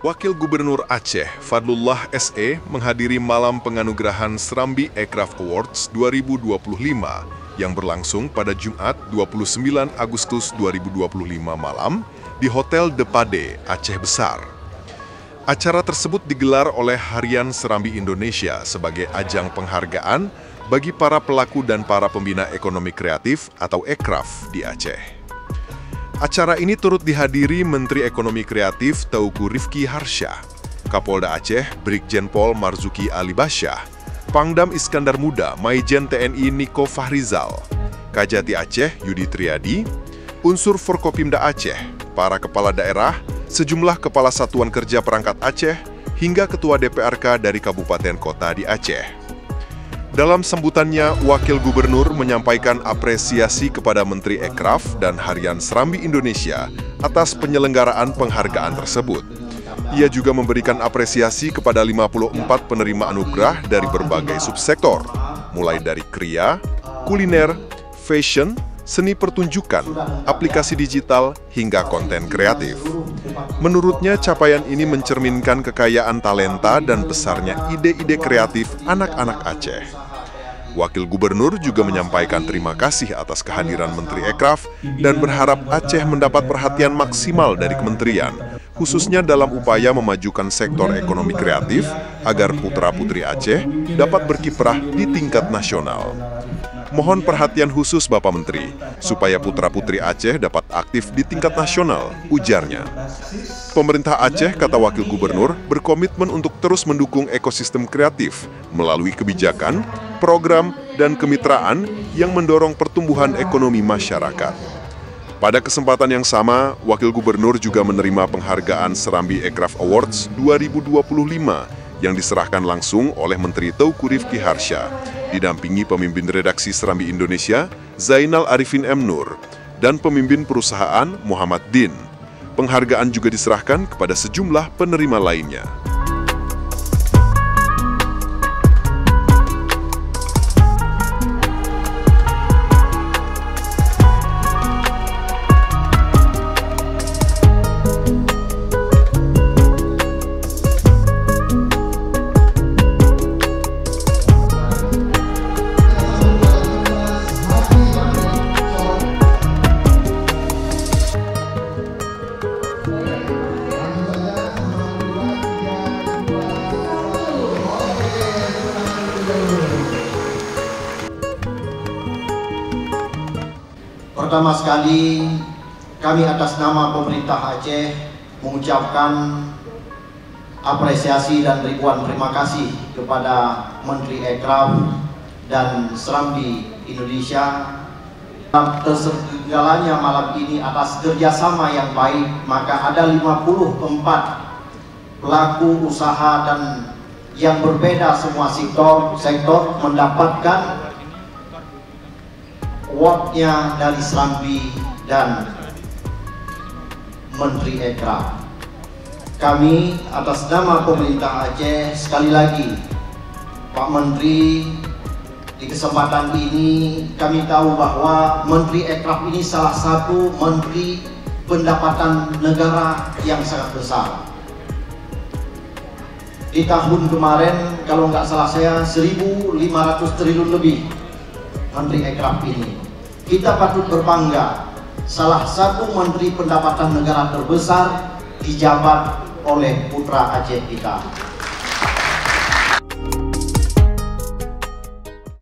Wakil Gubernur Aceh, Fadlullah SE, menghadiri malam penganugerahan Serambi Aircraft Awards 2025 yang berlangsung pada Jumat 29 Agustus 2025 malam di Hotel De Pade, Aceh Besar. Acara tersebut digelar oleh Harian Serambi Indonesia sebagai ajang penghargaan bagi para pelaku dan para pembina ekonomi kreatif atau Ekraf di Aceh. Acara ini turut dihadiri Menteri Ekonomi Kreatif Teuku Rifki Harsha, Kapolda Aceh Brigjen Pol Marzuki Ali Basyah, Pangdam Iskandar Muda Maijen TNI Niko Fahrizal, Kajati Aceh Yudi Triadi, unsur Forkopimda Aceh, para kepala daerah, sejumlah kepala satuan kerja perangkat Aceh, hingga ketua DPRK dari kabupaten kota di Aceh. Dalam sambutannya, Wakil Gubernur menyampaikan apresiasi kepada Menteri Ekraf dan Harian Serambi Indonesia atas penyelenggaraan penghargaan tersebut. Ia juga memberikan apresiasi kepada 54 penerima anugerah dari berbagai subsektor, mulai dari kriya, kuliner, fashion, seni pertunjukan, aplikasi digital, hingga konten kreatif. Menurutnya, capaian ini mencerminkan kekayaan talenta dan besarnya ide-ide kreatif anak-anak Aceh. Wakil Gubernur juga menyampaikan terima kasih atas kehadiran Menteri Ekraf dan berharap Aceh mendapat perhatian maksimal dari kementerian, khususnya dalam upaya memajukan sektor ekonomi kreatif agar putra-putri Aceh dapat berkiprah di tingkat nasional. Mohon perhatian khusus Bapak Menteri, supaya putra-putri Aceh dapat aktif di tingkat nasional, ujarnya. Pemerintah Aceh, kata Wakil Gubernur, berkomitmen untuk terus mendukung ekosistem kreatif melalui kebijakan, program, dan kemitraan yang mendorong pertumbuhan ekonomi masyarakat. Pada kesempatan yang sama, Wakil Gubernur juga menerima penghargaan Serambi Aircraft Awards 2025 yang diserahkan langsung oleh Menteri Teuku Rifki Harsha, didampingi pemimpin redaksi Serambi Indonesia, Zainal Arifin M. Nur, dan pemimpin perusahaan Muhammad Din. Penghargaan juga diserahkan kepada sejumlah penerima lainnya. Pertama sekali, kami atas nama pemerintah Aceh mengucapkan apresiasi dan ribuan terima kasih kepada Menteri Ekraf dan Serambi Indonesia tersegalanya malam ini atas kerjasama yang baik. Maka ada 54 pelaku usaha dan yang berbeda semua sektor mendapatkan award-nya dari Serambi dan Menteri Ekraf. Kami atas nama pemerintah Aceh sekali lagi, Pak Menteri, di kesempatan ini kami tahu bahwa Menteri Ekraf ini salah satu menteri pendapatan negara yang sangat besar. Di tahun kemarin, kalau nggak salah saya, 1.500 triliun lebih Menteri Ekraf ini. Kita patut berbangga, salah satu menteri pendapatan negara terbesar dijabat oleh putra Aceh kita.